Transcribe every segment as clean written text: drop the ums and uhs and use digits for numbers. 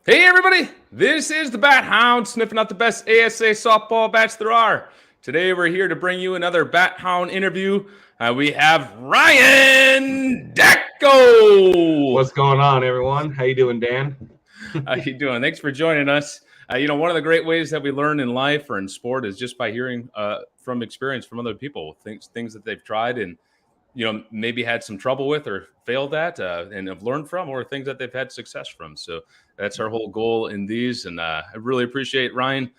Hey everybody, this is the Bat Hound sniffing out the best ASA softball bats there are. Today we're here to bring you another Bat Hound interview. We have Ryan Dacko. What's going on, everyone? How you doing, Dan? How you doing? Thanks for joining us. One of the great ways that we learn in life or in sport is just by hearing from experience from other people, things that they've tried and maybe had some trouble with or failed at and have learned from, or things that they've had success from. So that's our whole goal in these. And I really appreciate Ryan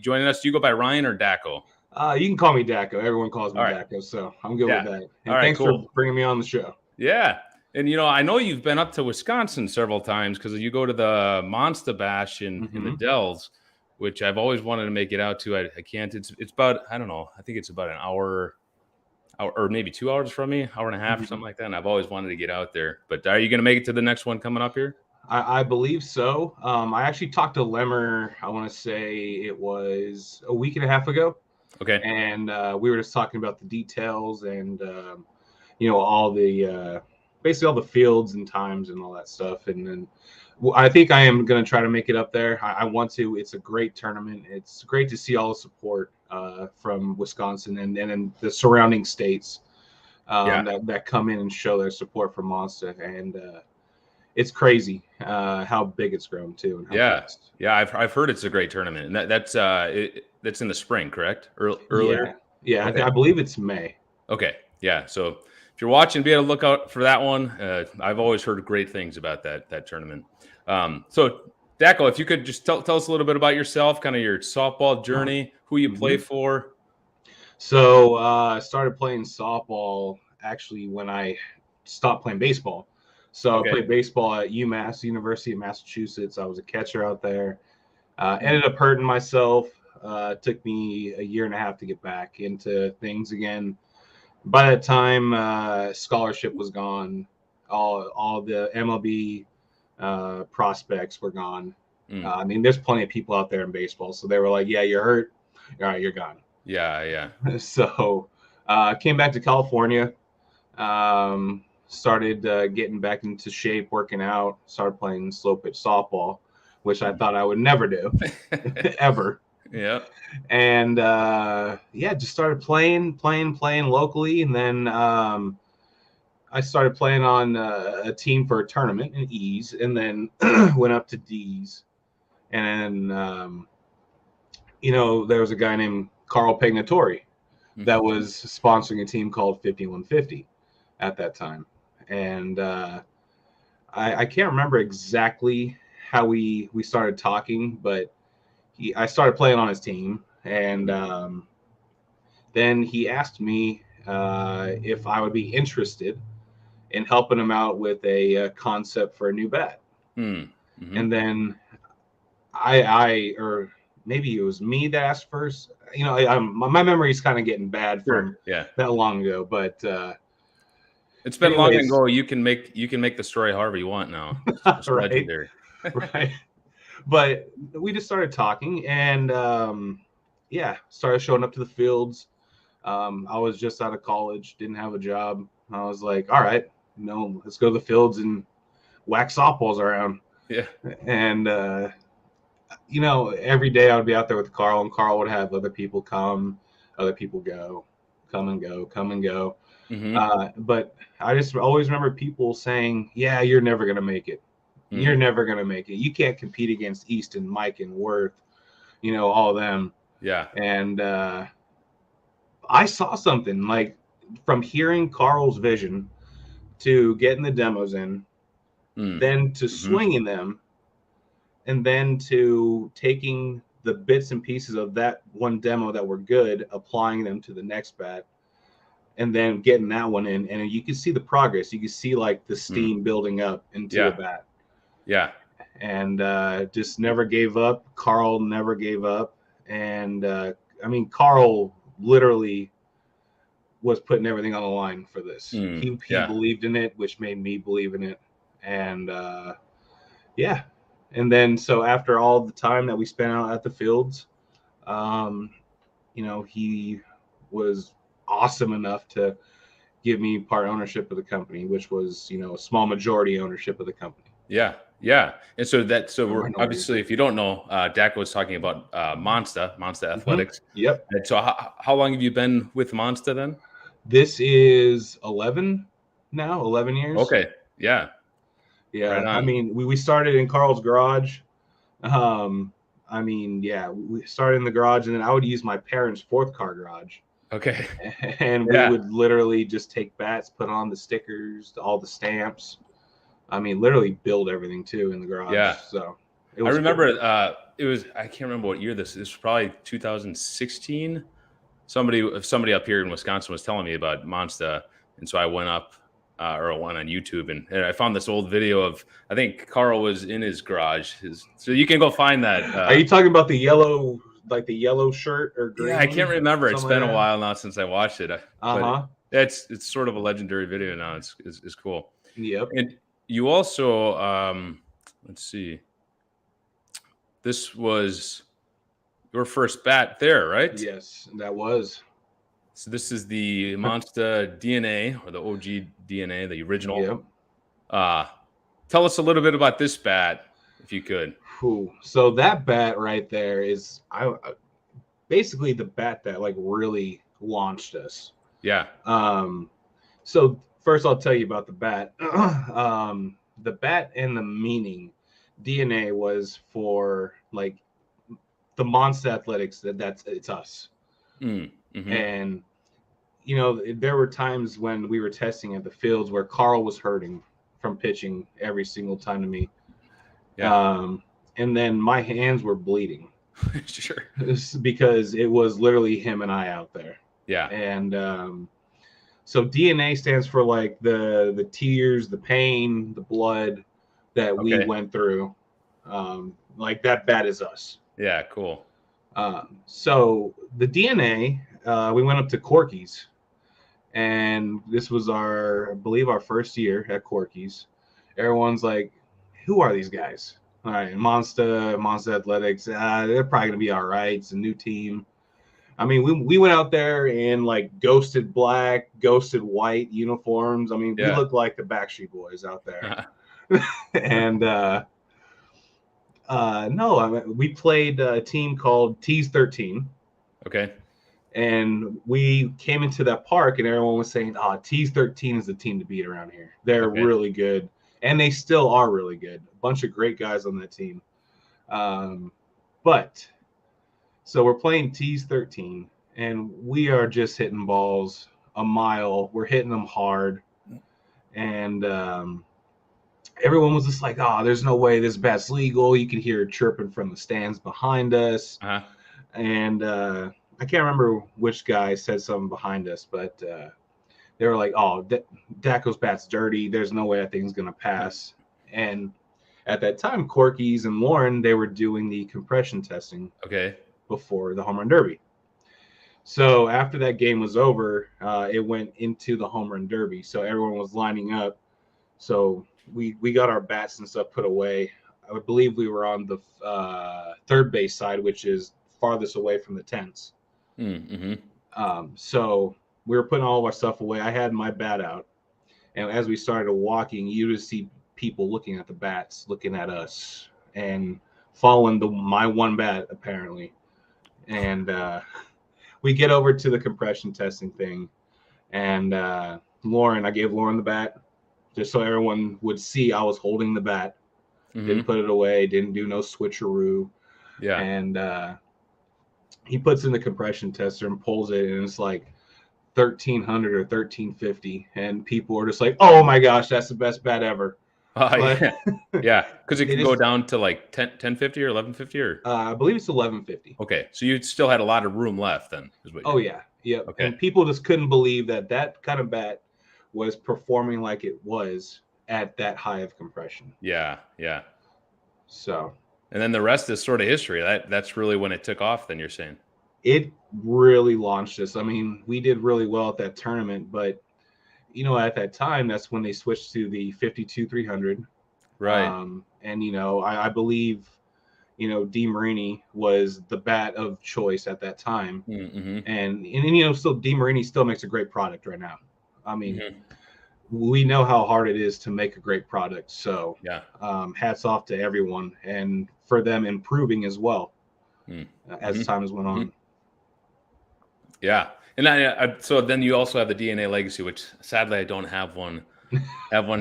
joining us. Do you go by Ryan or Dacko? You can call me Dacko. Everyone calls me All right. Dacko, so I'm good with that. And All right, thanks cool. for bringing me on the show. Yeah. And, I know you've been up to Wisconsin several times because you go to the Monster Bash in the Dells, which I've always wanted to make it out to. I can't. It's about, I don't know, I think it's about an hour or maybe 2 hours from me, hour and a half or something like that. And I've always wanted to get out there. But are you going to make it to the next one coming up here? I believe so. I actually talked to Lemmer, I want to say it was a week and a half ago. Okay. And we were just talking about the details and, all the basically all the fields and times and all that stuff. And then I think I am going to try to make it up there. I want to. It's a great tournament. It's great to see all the support from Wisconsin and the surrounding states that come in and show their support for Monster. And it's crazy how big it's grown too. And how fast. Yeah. I've heard it's a great tournament, and that's in the spring, correct? Earlier. Yeah. Okay. I believe it's May. Okay. Yeah. So if you're watching, be able to look out for that one. I've always heard great things about that tournament. So Dacko, if you could just tell us a little bit about yourself, kind of your softball journey, who you play for. So I started playing softball actually when I stopped playing baseball. So I played baseball at UMass, University of Massachusetts. I was a catcher out there. Ended up hurting myself. Took me a year and a half to get back into things again. By that time, scholarship was gone. All the MLB prospects were gone. I mean, there's plenty of people out there in baseball. So they were like, yeah, you're hurt. All right, you're gone. Yeah. So came back to California. Started getting back into shape, working out. Started playing slow pitch softball, which I thought I would never do, ever. Yeah. And just started playing locally, and then I started playing on a team for a tournament in E's, and then went up to D's, and then there was a guy named Carl Pegnatori that was sponsoring a team called 5150 at that time, and I can't remember exactly how we started talking, but I started playing on his team, and then he asked me if I would be interested in helping him out with a concept for a new bat. And then or maybe it was me that asked first. My memory's kind of getting bad from that long ago, but it's been long ago. You can make the story however you want now. It's legendary. Right. But we just started talking, and started showing up to the fields. I was just out of college, didn't have a job. I was like, all right, let's go to the fields and whack softballs around. Yeah. And every day I would be out there with Carl, and Carl would have other people come, other people go, come and go. But I just always remember people saying, yeah, you're never going to make it. You're never going to make it. You can't compete against Easton, Mike, and Worth, all of them. Yeah. And I saw something, like, from hearing Carl's vision to getting the demos in, then to swinging them, and then to taking the bits and pieces of that one demo that were good, applying them to the next bat, and then getting that one in. And you can see the progress. You can see, like, the steam building up into the bat. Yeah. And just never gave up. Carl never gave up. And Carl literally was putting everything on the line for this. He believed in it, which made me believe in it. And and then so after all the time that we spent out at the fields, he was awesome enough to give me part ownership of the company, which was, a small majority ownership of the company. Yeah. Yeah. And so we're No worries. obviously, if you don't know, Dacko was talking about Monster Athletics. Yep. And so how long have you been with Monster then? This is 11 now, 11 years. Okay. Yeah. Right Yeah. I on. mean, we started in Carl's garage. I mean, yeah, we started in the garage, and then I would use my parents' fourth car garage. Okay. And we Yeah. would literally just take bats, put on the stickers, all the stamps. I mean, literally build everything too in the garage. Yeah. So it I was remember cool. it was, I can't remember what year this was probably 2016. Somebody up here in Wisconsin was telling me about Monster, and so I went up or I went on YouTube and I found this old video of, I think Carl was in his garage. So you can go find that. Are you talking about the yellow, like the yellow shirt or green? Yeah, I can't remember. It's been like a while now since I watched it. But it's sort of a legendary video now. It's cool. Yep. And you also let's see. This was your first bat there, right? Yes, that was. So this is the Monster DNA, or the OG DNA, the original. Yep. Tell us a little bit about this bat, if you could. So that bat right there is basically the bat that like really launched us. Yeah. So first I'll tell you about the bat. The bat and the meaning. DNA was for like the Monster Athletics. It's us. Mm-hmm. And you know, there were times when we were testing at the fields where Carl was hurting from pitching every single time to me. Yeah. And then my hands were bleeding. Sure. Because it was literally him and I out there. Yeah. And so DNA stands for like the tears, the pain, the blood that we went through. Like that bat is us. Yeah, cool. So the DNA, we went up to Corky's, and this was I believe our first year at Corky's. Everyone's like, who are these guys? All right, Monster Athletics. They're probably gonna be all right. It's a new team. I mean, we went out there in like ghosted black, ghosted white uniforms. I mean, we looked like the Backstreet Boys out there. And no, I mean, we played a team called Tees 13. Okay. And we came into that park, and everyone was saying, Tees 13 is the team to beat around here. They're really good. And they still are really good. A bunch of great guys on that team. But so we're playing Tees 13, and we are just hitting balls a mile. We're hitting them hard. And everyone was just like, there's no way this bat's legal. You could hear it chirping from the stands behind us. And I can't remember which guy said something behind us, but they were like, Dacko's bat's dirty. There's no way that thing's going to pass. And at that time, Corky's and Lauren, they were doing the compression testing before the home run derby. So after that game was over, it went into the home run derby. So everyone was lining up. So we got our bats and stuff put away. I believe we were on the third base side, which is farthest away from the tents. Mm-hmm. So we were putting all of our stuff away. I had my bat out. And as we started walking, you would see people looking at the bats, looking at us, and following my one bat, apparently. And we get over to the compression testing thing. And I gave Lauren the bat just so everyone would see I was holding the bat. Mm-hmm. Didn't put it away, didn't do no switcheroo. Yeah. And he puts in the compression tester and pulls it, and it's like 1,300 or 1,350, and people are just like, "Oh my gosh, that's the best bat ever!" Yeah, because it can go down to like 1050 or 1150, or I believe it's 1150. Okay, so you still had a lot of room left then. Yeah. Okay. And people just couldn't believe that kind of bat was performing like it was at that high of compression. Yeah. So. And then the rest is sort of history. That's really when it took off, then you're saying? It really launched us. I mean, we did really well at that tournament, but, at that time, that's when they switched to the 52-300. Right. And, I believe, D. Marini was the bat of choice at that time. Mm-hmm. And still D. Marini still makes a great product right now. I mean, we know how hard it is to make a great product. So Yeah. hats off to everyone and for them improving as well as Mm-hmm. time has went on. Yeah. And so then you also have the DNA legacy, which sadly I don't have one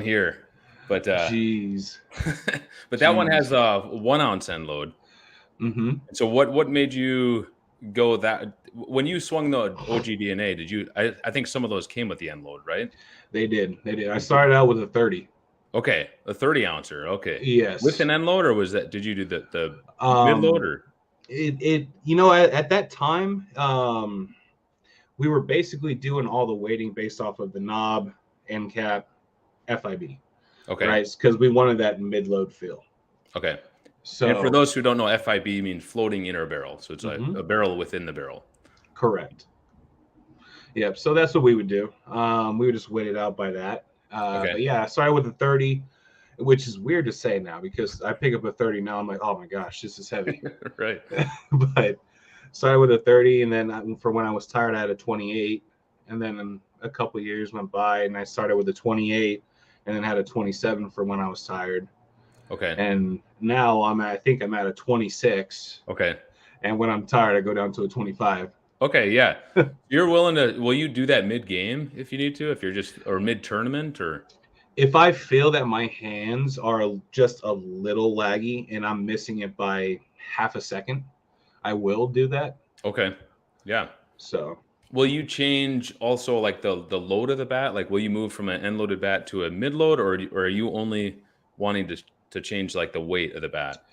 here, but Jeez. but that one has a 1 ounce end load. Mm-hmm. So what made you go that when you swung the OG DNA? Did you? I think some of those came with the end load, right? They did. I started out with a 30. Okay, a 30 ouncer. Okay, with Yes. an end load, or was that? Did you do the mid load Um, or? at that time, we were basically doing all the weighting based off of the knob, end cap, FIB, Okay. right? Because we wanted that mid load feel. Okay. And for So those who don't know, FIB means floating inner barrel. So it's a barrel within the barrel. correct. Yep. So that's what we would do. We would just weight it out by that. Okay. But yeah, I started with a 30, which is weird to say now because I pick up a 30 now. I'm like, oh my gosh, this is heavy. Right. But started with a 30, and then for when I was tired, I had a 28. And then a couple of years went by, and I started with a 28, and then had a 27 for when I was tired. Okay. And now I think I'm at a 26. Okay. And when I'm tired, I go down to a 25. Okay, yeah. You're willing to, will you do that mid game if you need to, if you're just, or mid tournament or? If I feel that my hands are just a little laggy and I'm missing it by half a second, I will do that. Okay. Yeah. So will you change also like the load of the bat? Like, will you move from an end loaded bat to a mid load, or are you only wanting to change like the weight of the bat?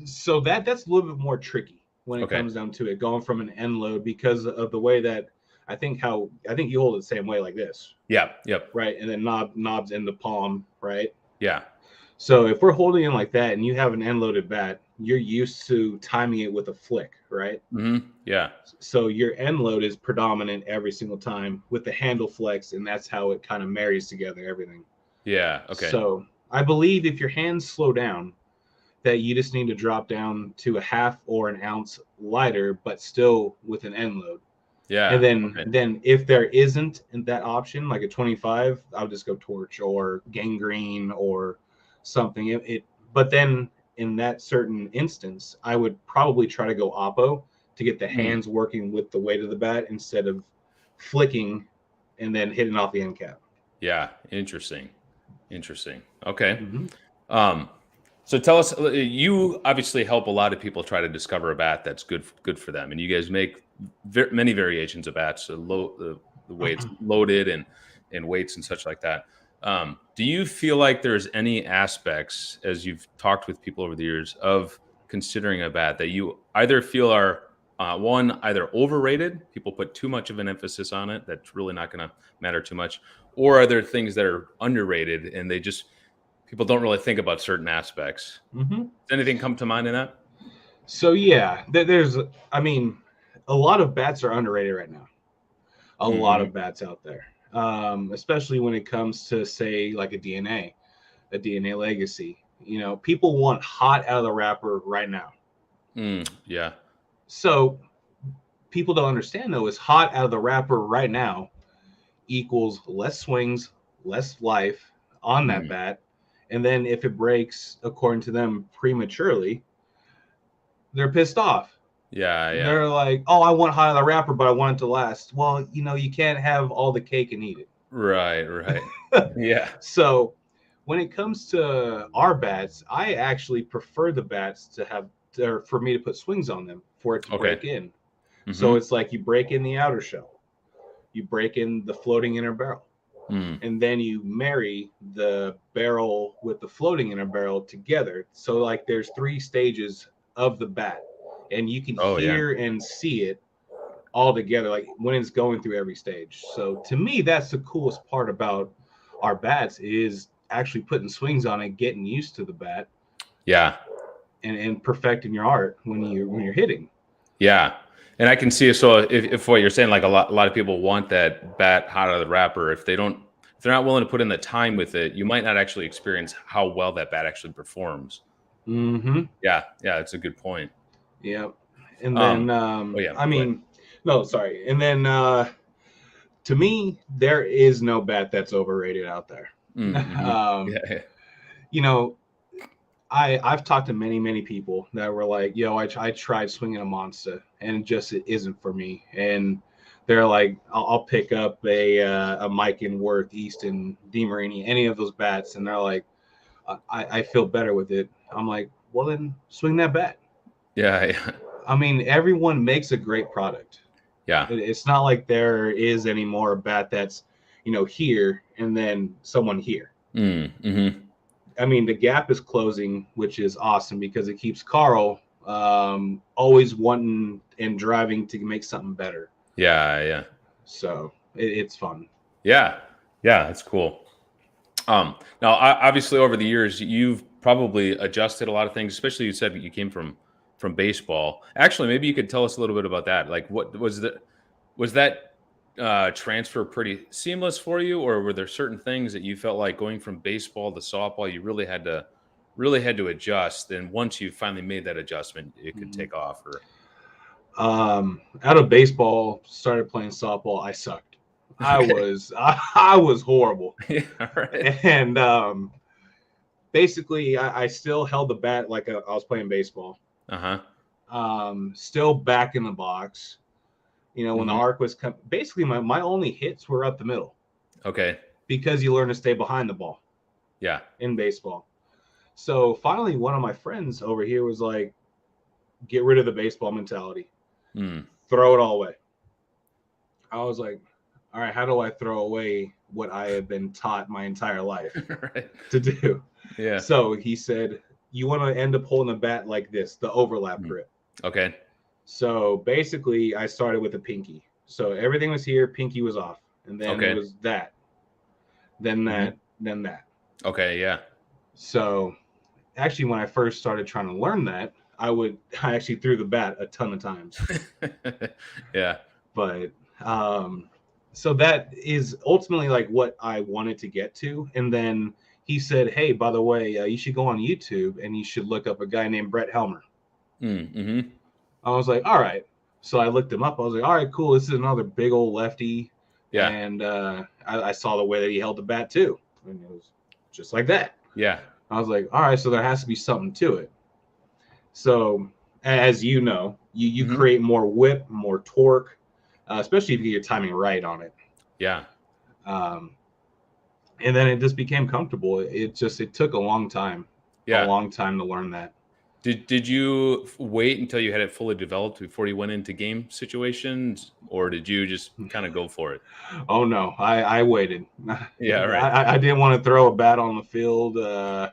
So that's a little bit more tricky when it comes down to it, going from an end load because of the way that I think you hold it the same way like this. Yeah. Yep. Right. And then knobs in the palm. Right. Yeah. So if we're holding it like that and you have an end loaded bat, you're used to timing it with a flick. Right. Mm-hmm. Yeah. So your end load is predominant every single time with the handle flex. And that's how it kind of marries together everything. Yeah. Okay. So I believe if your hands slow down, that you just need to drop down to a half or an ounce lighter, but still with an end load. Yeah. And then if there isn't that option, like a 25, I'll just go torch or gangrene or something. But then in that certain instance, I would probably try to go oppo to get the hands working with the weight of the bat instead of flicking and then hitting off the end cap. Yeah. Interesting. Okay. So tell us, you obviously help a lot of people try to discover a bat that's good for them, and you guys make many variations of bats, so the weights loaded and weights and such like that. Do you feel like there's any aspects, as you've talked with people over the years, of considering a bat that you either feel are either overrated, people put too much of an emphasis on it, that's really not going to matter too much, or are there things that are underrated and people don't really think about certain aspects? Does anything come to mind in that? So yeah, a lot of bats are underrated right now. A lot of bats out there, especially when it comes to say like a DNA legacy. People want hot out of the wrapper right now. Yeah. So people don't understand though is hot out of the wrapper right now equals less swings, less life on that bat. And then if it breaks, according to them, prematurely, they're pissed off. Yeah. They're like, oh, I want hot out of the wrapper, but I want it to last. Well, you can't have all the cake and eat it. Right. Yeah. So when it comes to our bats, I actually prefer the bats for me to put swings on them for it to break in. So it's like you break in the outer shell. You break in the floating inner barrel. And then you marry the barrel with the floating inner barrel together. So like there's 3 stages of the bat, and you can hear and see it all together, like when it's going through every stage. So to me, that's the coolest part about our bats is actually putting swings on it, getting used to the bat. Yeah. And perfecting your art when you're hitting. Yeah. And I can see it. So if what you're saying, like a lot of people want that bat hot out of the wrapper, if they're not willing to put in the time with it, you might not actually experience how well that bat actually performs. Yeah. It's a good point. Yeah. And then, And then To me, there is no bat that's overrated out there. Mm-hmm. Yeah. You know, I've talked to many people that were like, "Yo, I tried swinging a monster, and it isn't for me." And they're like, "I'll pick up a Mike and Worth, Easton, DeMarini, any of those bats," and they're like, I feel better with it." I'm like, "Well, then swing that bat." Yeah. I mean, everyone makes a great product. Yeah. It's not like there is anymore a bat that's, here and then someone here. Mm-hmm. I mean, the gap is closing, which is awesome because it keeps Carl always wanting and driving to make something better. Yeah. So it's fun. Yeah. That's cool. Now, obviously, over the years, you've probably adjusted a lot of things. Especially, you said you came from baseball. Actually, maybe you could tell us a little bit about that. Like, what was that transfer pretty seamless for you, or were there certain things that you felt like going from baseball to softball, you really had to adjust? And once you finally made that adjustment, it could take off. Or Out of baseball, started playing softball. I sucked. okay, I was horrible. yeah, right, And basically, I still held the bat like I was playing baseball. uh-huh, Still back in the box. When the hmm, arc was basically my only hits were up the middle okay, because you learn to stay behind the ball yeah, in baseball. So finally, one of my friends over here was like, "Get rid of the baseball mentality. mm. Throw it all away." I was like, "All right, how do I throw away what I have been taught my entire life Right, to do?" yeah, So he said, "You want to end up holding the bat like this, the overlap mm. grip." Okay, So basically, I started with a pinky. So everything was here, pinky was off, and then it okay, was that, then hmm, that, then that. okay, yeah, So actually, when I first started trying to learn that, I actually threw the bat a ton of times. yeah, But so that is ultimately like what I wanted to get to. And then he said, "Hey, by the way, you should go on YouTube and you should look up a guy named Brett Helmer." mm-hmm. I was like, "All right." So I looked him up. I was like, "All right, cool. This is another big old lefty." Yeah, And I saw the way that he held the bat too. And it was just like that. yeah, I was like, "All right, so there has to be something to it." So, as you know, you hmm, create more whip, more torque, especially if you get your timing right on it. yeah, Um, and then it just became comfortable. It took a yeah. long time to learn that. Did you wait until you had it fully developed before you went into game situations, or did you just kind of go for it? Oh no, I waited. Yeah, right. I didn't want to throw a bat on the field. I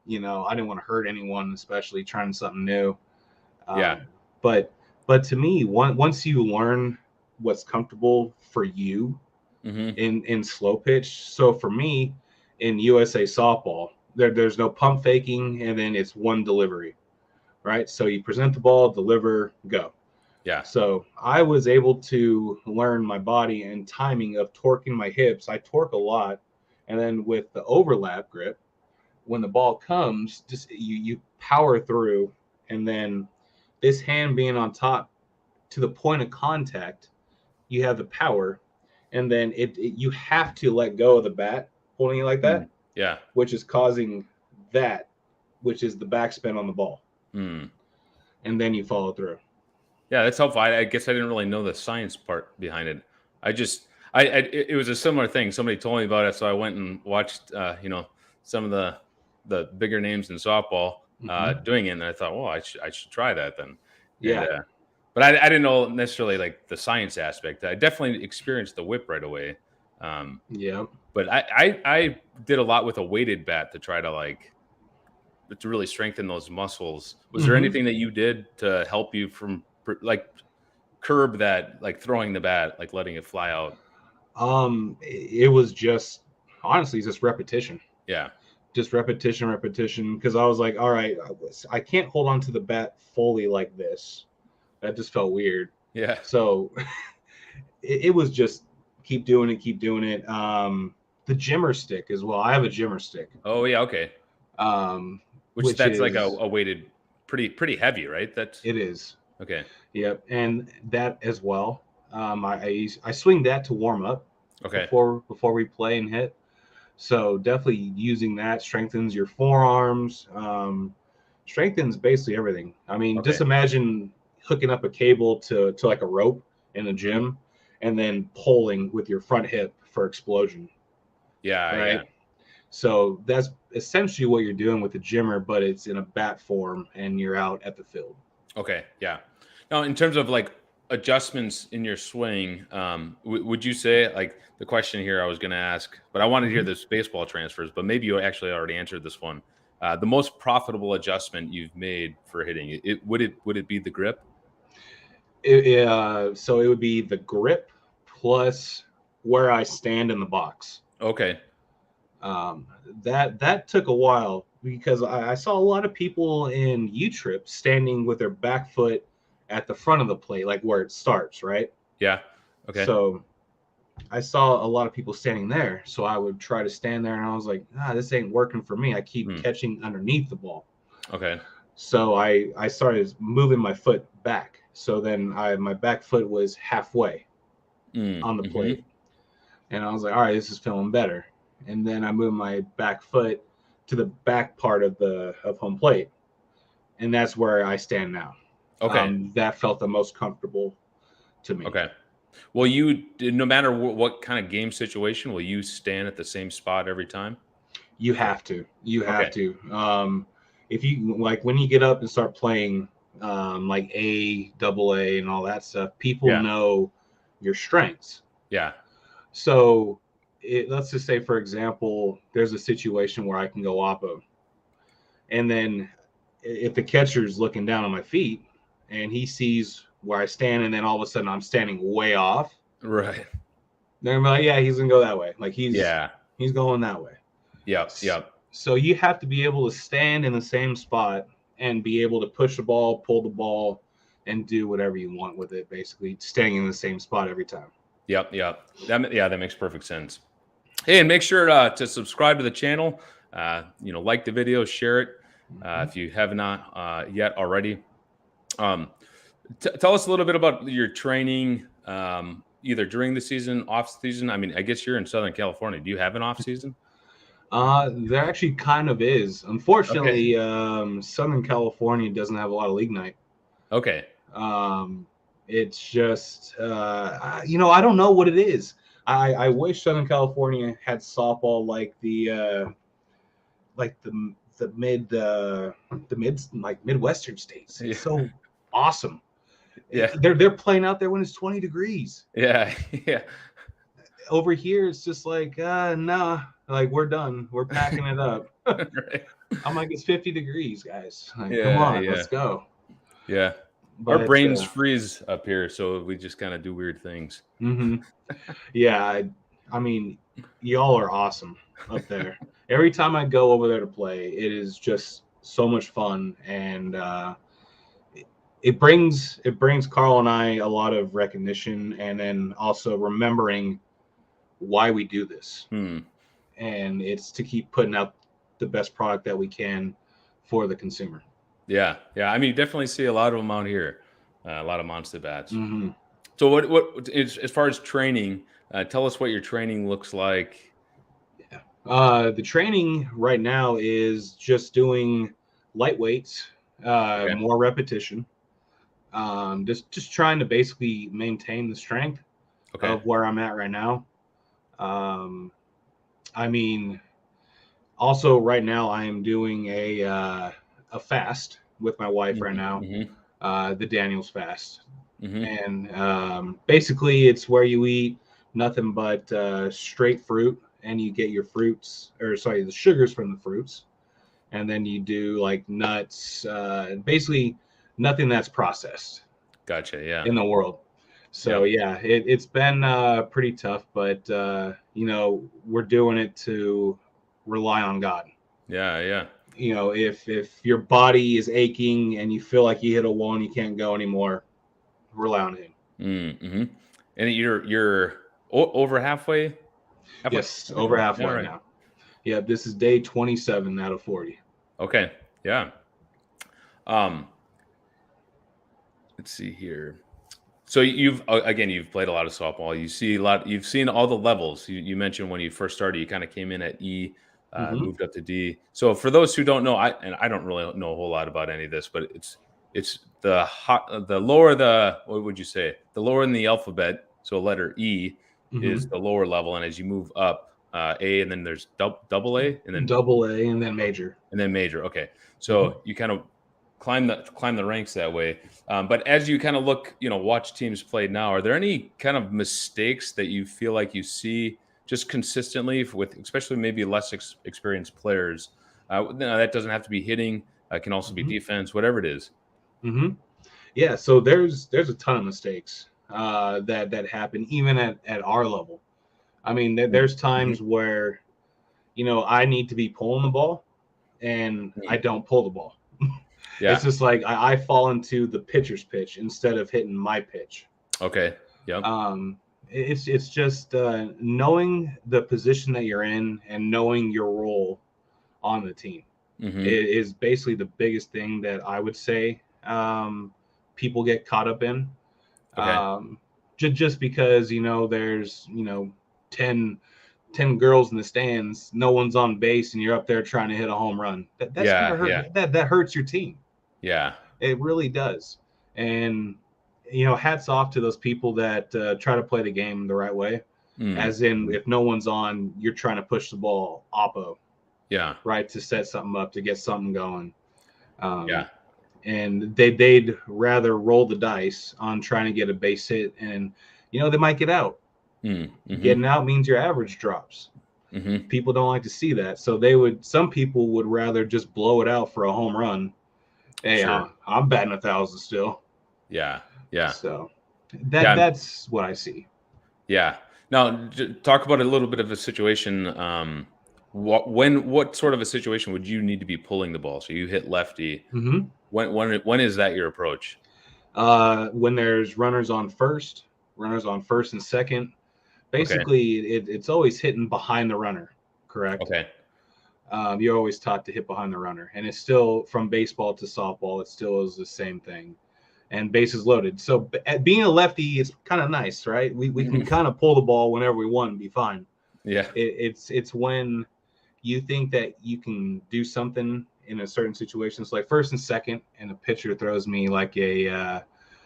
didn't want to hurt anyone, especially trying something new. Yeah. Um, but to me, once you learn what's comfortable for you Mhm. in slow pitch. So for me, in USA softball, there's no pump faking, and then it's one delivery, right? So you present the ball, deliver, go. Yeah. So I was able to learn my body and timing of torquing my hips. I torque a lot, and then with the overlap grip, when the ball comes, just you power through, and then this hand being on top to the point of contact, you have the power, and then you have to let go of the bat holding it like that, Mm. Yeah. which is causing that, which is the backspin on the ball, Mm. and then you follow through. Yeah, that's helpful. I guess I didn't really know the science part behind it. I just it was a similar thing. Somebody told me about it, so I went and watched some of the bigger names in softball Mm-hmm. doing it, and I thought, well, I should try that then. And Yeah. but I didn't know necessarily like the science aspect. I definitely experienced the whip right away. Um, Yeah. but I did a lot with a weighted bat to try to to really strengthen those muscles. Was there Mm-hmm. anything that you did to help you from like curb that, like throwing the bat, like letting it fly out? It was just honestly just repetition, Yeah. repetition. Because I was like, all right, I can't hold on to the bat fully like this. That just felt weird. Yeah. So it was just keep doing it, keep doing it. The Jimmer stick as well. I have a Jimmer stick, Oh yeah. Okay. um, Which which that's like is a weighted, pretty heavy, right? That's it is. okay. Yep, and that as well. I swing that to warm up Okay. before we play and hit. So definitely using that strengthens your forearms, strengthens basically everything. I mean, Okay. just imagine hooking up a cable to like a rope in the gym and then pulling with your front hip for explosion, Yeah. Yeah. right? So that's essentially what you're doing with the gymmer, but it's in a bat form and you're out at the field. Okay. Yeah. Now, in terms of like adjustments in your swing, would you say like the question here I was going to ask, but I wanted to hear Mhm. this baseball transfers, but maybe you actually already answered this one. The most profitable adjustment you've made for hitting would it be the grip? So it would be the grip plus where I stand in the box. Okay. Um, that took a while because I saw a lot of people in U-Trip standing with their back foot at the front of the plate, like where it starts, right? Yeah. Okay. So I saw a lot of people standing there. So I would try to stand there, and I was like, this ain't working for me. I keep Hmm. catching underneath the ball. Okay. So I started moving my foot back. So then my back foot was halfway on the Mm-hmm. plate. And I was like, all right, this is feeling better. And then I moved my back foot to the back part of home plate, and that's where I stand now. Okay. That felt the most comfortable to me. Okay. Well, no matter what kind of game situation, will you stand at the same spot every time? You have to. You have Okay. to. If you like when you get up and start playing like A, double A, and all that stuff, people Yeah. know your strengths. Yeah. So let's just say, for example, there's a situation where I can go oppo, and then if the catcher's looking down on my feet and he sees where I stand, and then all of a sudden I'm standing way off, Right. then I'm like, yeah, he's gonna go that way. Like Yeah. he's going that way. Yep. Yep. So you have to be able to stand in the same spot and be able to push the ball, pull the ball, and do whatever you want with it. Basically, staying in the same spot every time. Yep. Yep. That makes perfect sense. Hey, and make sure to subscribe to the channel. Like the video, share it Mhm. if you have not yet already. Um, Tell us a little bit about your training, either during the season, off season. I mean, I guess you're in Southern California. Do you have an off season? There actually kind of is. Okay. Unfortunately, Southern California doesn't have a lot of league night. Okay. Um, it's just, I don't know what it is. I wish Southern California had softball like the mid like Midwestern states. Yeah. It's so awesome. Yeah. They're playing out there when it's 20 degrees. Yeah. Yeah. Over here, it's just like, nah, like we're done. We're packing it up. Right. I'm like, it's 50 degrees, guys. Like, come Yeah. on, Yeah. let's go. Yeah. Our But brains freeze up here, so we just kind of do weird things. mhm. Yeah, I mean, y'all are awesome up there. Every time I go over there to play, it is just so much fun, and it brings Carl and I a lot of recognition, and then also remembering why we do this, Hmm. and it's to keep putting out the best product that we can for the consumer. Yeah. Yeah. I mean, you definitely see a lot of them out here. A lot of monster bats. Hmm. So, as far as training? Tell us what your training looks like. Yeah. The training right now is just doing light weights, Okay. more repetition. Just trying to basically maintain the strength Okay. of where I'm at right now. Um, I mean, also right now I am doing a fast with my wife right now, Hmm. the Daniel's fast, Hmm. and basically it's where you eat nothing but straight fruit, and you get your fruits, or sorry, the sugars from the fruits, and then you do like nuts, basically nothing that's processed Gotcha. Yeah. in the world. So Yep. yeah, it's been pretty tough, but we're doing it to rely on God. Yeah. Yeah. If your body is aching and you feel like you hit a wall and you can't go anymore, rely on Him. Mm-hmm. And you're over halfway. Halfway. Yes, Okay. over Yeah. All halfway right. now. Yeah, this is day 27 out of 40. Okay. Yeah. Um. Let's see here. So you've played a lot of softball. You've seen all the levels. You mentioned when you first started, you kind of came in at E, Hmm. moved up to D. So for those who don't know, I don't really know a whole lot about any of this, but it's the lower what would you say? The lower in the alphabet. So letter E is Hmm. the lower level, and as you move up, A, and then there's double A, Double A and then major. and then major. Okay, Hmm. so you kind of climb the ranks that way. But as you kind of look, watch teams play now, are there any kind of mistakes that you feel like you see just consistently with, especially maybe less experienced players? That doesn't have to be hitting; it can also be Hmm. defense, whatever it is. Hmm. Yeah, so there's a ton of mistakes that happen even at our level. I mean, there's Mm-hmm. times where I need to be pulling the ball and I don't pull the ball. It's Yeah. just like I fall into the pitcher's pitch instead of hitting my pitch. Okay. Yep. It's just knowing the position that you're in and knowing your role on the team Mm-hmm. is basically the biggest thing that I would say people get caught up in. Okay. Just because there's 10 girls in the stands, no one's on base, and you're up there trying to hit a home run. That's gonna Yeah. hurt. Yeah. That hurts your team. Yeah. It really does. And hats off to those people that try to play the game the right way. As in, Mm-hmm. if no one's on, you're trying to push the ball oppo, Yeah. right, to set something up, to get something going. Um, Yeah. and they'd rather roll the dice on trying to get a base hit, and they might get out. Mm-hmm. Getting out means your average drops. Mm-hmm. People don't like to see that, so some people would rather just blow it out for a home run. Hey, Sure. I'm batting 1,000 still. Yeah. Yeah. So Yeah. that's what I see. Yeah. Now, talk about a little bit of a situation. What sort of a situation would you need to be pulling the ball? So you hit lefty. Hmm. When is that your approach? When there's runners on first and second, Okay. basically it's always hitting behind the runner, correct? Okay. You're always taught to hit behind the runner, and it's still from baseball to softball. It still is the same thing, and bases loaded. So at being a lefty, it's kind of nice, right? We can kind of pull the ball whenever we want and be fine. Yeah. It's when you think that you can do something in a certain situation. It's like first and second, and the pitcher throws me like an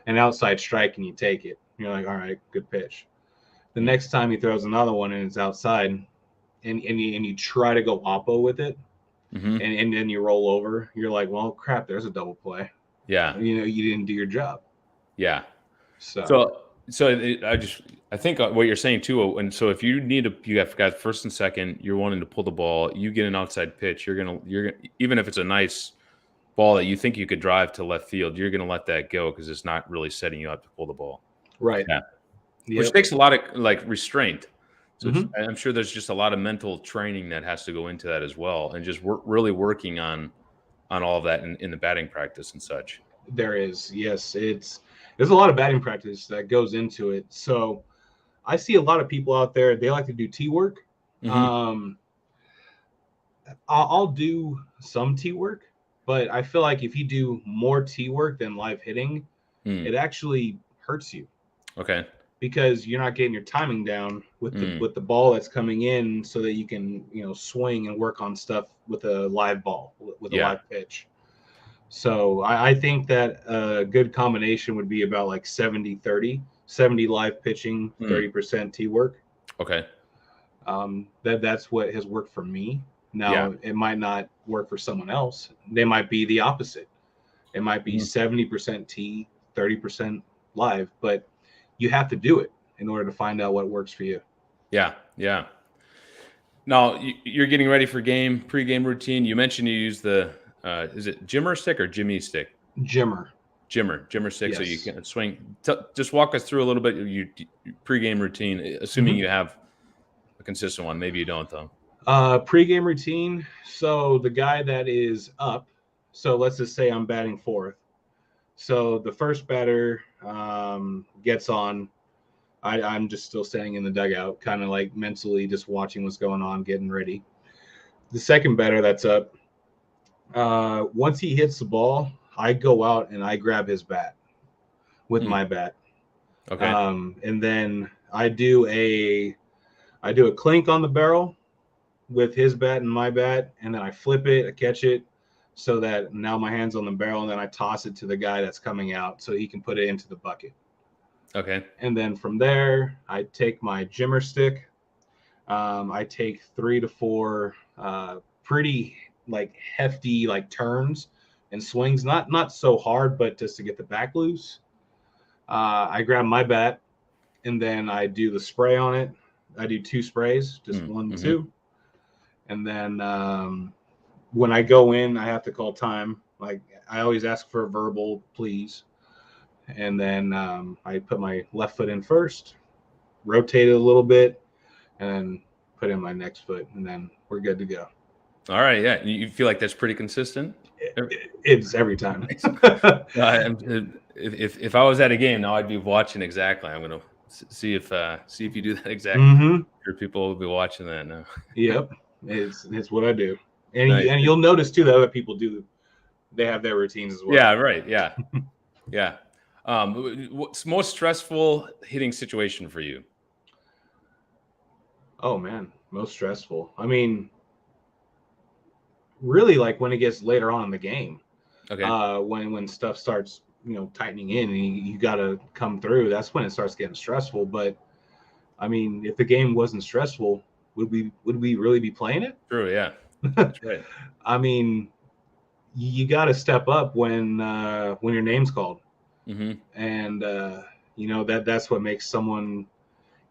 outside strike, and you take it. You're like, all right, good pitch. The next time he throws another one and it's outside, and you try to go oppo with it, Mm-hmm. and then you roll over. You're like, well, crap, there's a double play. Yeah. You didn't do your job. Yeah. So I think what you're saying too, and so if you have got first and second, you're wanting to pull the ball, you get an outside pitch, you're gonna even if it's a nice ball that you think you could drive to left field, you're gonna let that go because it's not really setting you up to pull the ball. right, Yeah, which yep. takes a lot of like restraint. So Hmm. I'm sure there's just a lot of mental training that has to go into that as well, and just really working on all of that in the batting practice and such. There is, yes, there's a lot of batting practice that goes into it. So I see a lot of people out there. They like to do tee work. Hmm. Um, I'll do some tee work, but I feel like if you do more tee work than live hitting, Mm. it actually hurts you Okay. because you're not getting your timing down with the Mm. ball that's coming in, so that you can swing and work on stuff with a live ball, with a Yeah. live pitch. So I think that a good combination would be about like 70-30, 70 live pitching, Mm. 30% tee work. Okay. That's what has worked for me. Yeah. Now it might not work for someone else. They might be the opposite. It might be Mhm. 70% tee, 30% live, but you have to do it in order to find out what works for you. Yeah. Yeah. Now you're getting ready for pregame routine. You mentioned you use is it Jimmer stick or Jimmy stick? Jimmer. Jimmer stick. So you Yes. can swing. Just walk us through a little bit of your pregame routine, assuming Mm-hmm. you have a consistent one. Maybe you don't though. Pregame routine. So the guy that is up, so let's just say I'm batting fourth. So the first batter gets on. I'm just still standing in the dugout, kind of like mentally just watching what's going on, getting ready. The second batter that's up, once he hits the ball, I go out and I grab his bat with Mm. my bat. Okay. And then I do a clink on the barrel with his bat and my bat, and then I flip it, I catch it, so that now my hand's on the barrel, and then I toss it to the guy that's coming out so he can put it into the bucket. Okay. And then from there, I take my jimmer stick. I take 3 to 4 pretty like hefty like turns and swings, not so hard, but just to get the back loose. I grab my bat, and then I do the spray on it. I do 2 sprays, just 1, 2. And then when I go in, I have to call time. Like I always ask for a verbal, please. And then I put my left foot in first, rotate it a little bit, and then put in my next foot, and then we're good to go. All right. Yeah. You feel like that's pretty consistent? It's every time. If I was at a game now, I'd be watching exactly. I'm going to see if you do that exactly. Sure, people will be watching that now. Yep. It's what I do. And, Nice. and you'll notice too that other people do. They have their routines as well. Yeah. Right. Yeah. Yeah. What's most stressful hitting situation for you? Oh man, most stressful. I mean, really, like when it gets later on in the game. Okay. When stuff starts, tightening in, and you got to come through. That's when it starts getting stressful. But I mean, if the game wasn't stressful, would we really be playing it? True. Yeah. That's right. I mean, you got to step up when your name's called, and that's what makes someone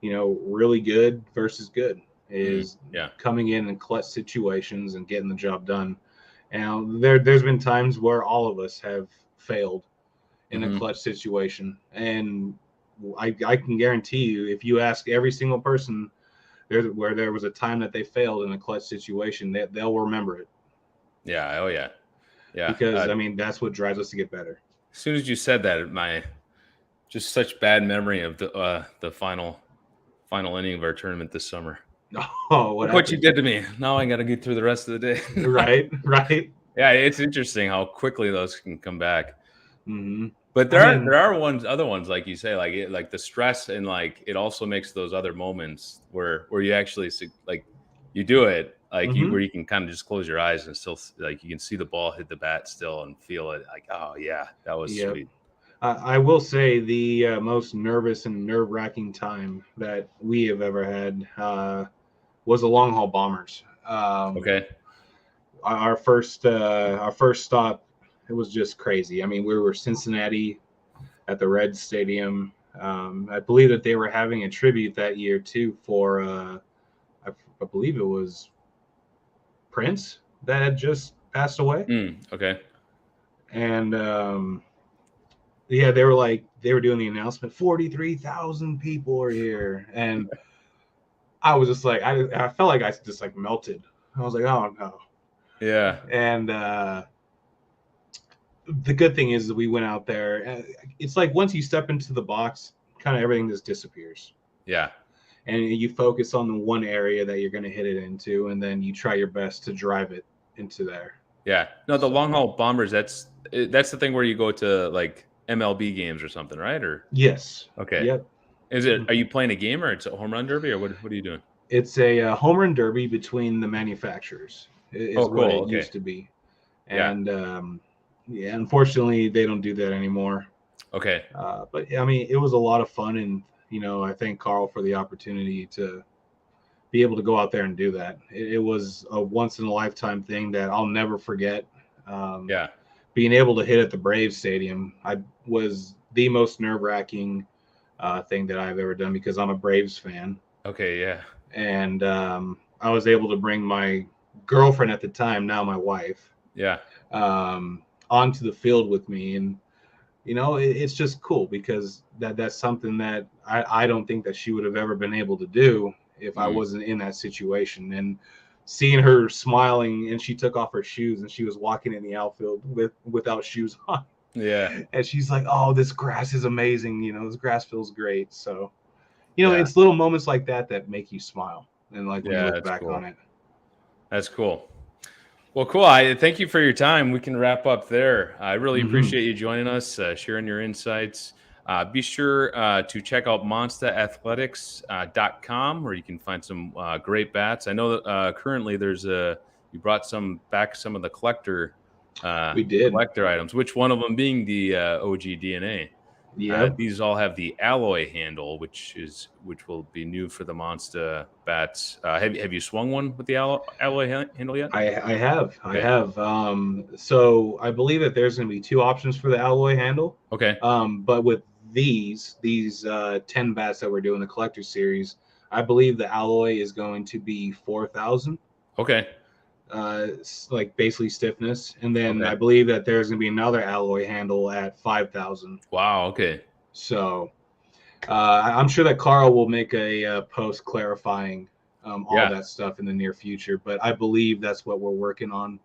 really good versus good is coming in clutch situations and getting the job done. And there's been times where all of us have failed in a clutch situation, and I can guarantee you, if you ask every single person where there was a time that they failed in a clutch situation, they'll remember it. Yeah. Oh yeah. Yeah. Because I mean, that's what drives us to get better. As soon as you said that, my just such bad memory of the final inning of our tournament this summer. Oh, what you did to me. Now I got to get through the rest of the day. Right. Yeah, it's interesting how quickly those can come back. Mm-hmm. But there are other ones like you say, like the stress, and like it also makes those other moments where you actually like you do it, like where you can kind of just close your eyes and still like you can see the ball hit the bat still and feel it. Like, oh yeah, that was sweet. I will say the most nervous and nerve-wracking time that we have ever had was the long haul bombers. Okay. Our first stop, it was just crazy. I mean, we were Cincinnati at the Reds Stadium. I believe that they were having a tribute that year too for I believe it was Prince that had just passed away. Okay. And they were doing the announcement. 43,000 people are here, and I was just like, I felt like I just like melted. I was like, oh no. Yeah. And the good thing is that we went out there. It's like once you step into the box, kind of everything just disappears. Yeah. And you focus on the one area that you're going to hit it into, and then you try your best to drive it into there. Yeah. No, the long haul bombers, that's the thing where you go to like MLB games or something, right? Or yes. Okay. Yep. Are you playing a game, or it's a home run derby, or what are you doing? It's a home run derby between the manufacturers. Is what it used to be. And unfortunately they don't do that anymore. Okay. But I mean, it was a lot of fun, and I thank Carl for the opportunity to be able to go out there and do that. It was a once in a lifetime thing that I'll never forget. Being able to hit at the Braves Stadium, was the most nerve-wracking thing that I've ever done, because I'm a Braves fan. Okay, yeah. And I was able to bring my girlfriend at the time, now my wife, onto the field with me. And it's just cool, because that's something that I don't think that she would have ever been able to do if I wasn't in that situation. And seeing her smiling, and she took off her shoes and she was walking in the outfield without shoes on. Yeah. And she's like, oh, this grass is amazing. This grass feels great. So, it's little moments like that make you smile. And like when you look back on it. That's cool. Well, cool. I thank you for your time. We can wrap up there. I really appreciate you joining us, sharing your insights. Be sure to check out monsterathletics.com, where you can find some great bats. I know that currently you brought some of the collector We did. items. Which one of them being the OG DNA? Yep. These all have the alloy handle, which will be new for the Monster bats. Have you swung one with the alloy handle yet? I have. Okay. I have. So I believe that there's going to be 2 options for the alloy handle. Okay. But with these 10 bats that we're doing the collector series, I believe the alloy is going to be 4,000. Okay. Like basically stiffness, and then Okay. I believe that there's going to be another alloy handle at 5,000. Wow. Okay. So I'm sure that Carl will make a post clarifying all that stuff in the near future, but I believe that's what we're working on.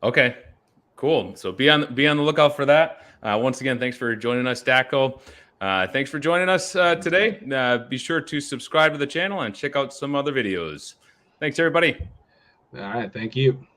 Okay, cool. So be on the lookout for that. Once again, thanks for joining us, Dacko. Thanks for joining us today. Be sure to subscribe to the channel and check out some other videos. Thanks, everybody. All right, thank you.